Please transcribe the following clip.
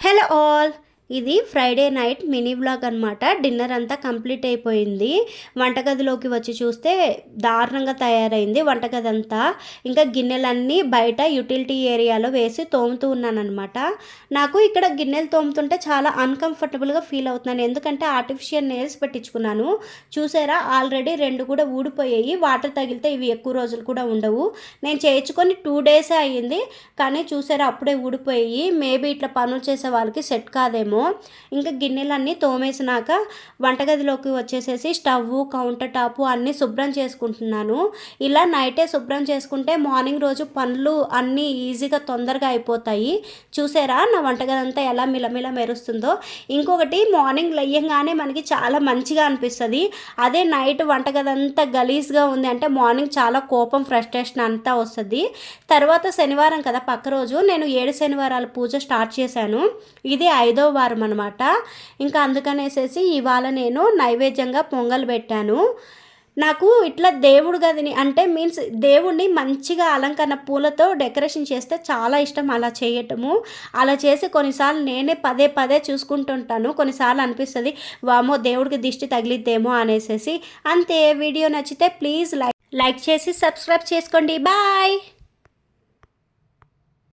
Hello all, ఇది Friday night mini vlog అనమాట. Dinner అంతా కంప్లీట్ అయిపోయింది. వంటగదిలోకి వచ్చి చూస్తే దారుణంగా తయారైంది వంటగది అంతా. ఇంకా గిన్నెలన్నీ బయట యూటిలిటీ ఏరియాలో వేసి తోముతూ ఉన్నానమాట. నాకు ఇక్కడ గిన్నెలు తోముతుంటే చాలా అన్కంఫర్టబుల్గా ఫీల్ అవుతున్నాను, ఎందుకంటే ఆర్టిఫిషియల్ నెయిల్స్ పెట్టించుకున్నాను. చూసారా, ఆల్రెడీ 2 కూడా ఊడిపోయాయి. వాటర్ తగిలితే ఇవి ఎక్కువ రోజులు కూడా ఉండవు. నేను చేయించుకొని 2 డేసే అయ్యింది, కానీ చూసారా అప్పుడే ఊడిపోయాయి. మేబీ ఇట్లా పనులు చేసే వాళ్ళకి సెట్ కాదేమో. ఇంకా గిన్నెలన్నీ తోమేసినాక వంటగదిలోకి వచ్చేసేసి స్టవ్, కౌంటర్ టాప్ అన్నీ శుభ్రం చేసుకుంటున్నాను. ఇలా నైటే శుభ్రం చేసుకుంటే మార్నింగ్ రోజు పనులు అన్నీ ఈజీగా తొందరగా అయిపోతాయి. చూసారా నా వంటగది అంతా ఎలా మిలమిల మెరుస్తుందో. ఇంకొకటి, మార్నింగ్ లేయంగానే మనకి చాలా మంచిగా అనిపిస్తుంది. అదే నైట్ వంటగది అంతా గలీజ్గా ఉంది అంటే మార్నింగ్ చాలా కోపం, ఫ్రస్ట్రేషన్ అంతా వస్తుంది. తర్వాత శనివారం కదా, పక్క రోజు నేను 7 శనివారాల పూజ స్టార్ట్ చేశాను. ఇది 5వ వారం అనమాట. ఇంకా అందుకనేసేసి ఇవాళ నేను నైవేద్యంగా పొంగల్ పెట్టాను. నాకు ఇట్లా దేవుడు గదిని అంటే మీన్స్ దేవుడిని మంచిగా అలంకరణ పూలతో డెకరేషన్ చేస్తే చాలా ఇష్టం అలా చేయటము. అలా చేసి కొన్నిసార్లు నేనే పదే పదే చూసుకుంటుంటాను. కొన్నిసార్లు అనిపిస్తుంది వామో దేవుడికి దిష్టి తగిలిద్దేమో అనేసి. అంతే. వీడియో నచ్చితే ప్లీజ్ లైక్ చేసి సబ్స్క్రైబ్ చేసుకోండి. బాయ్.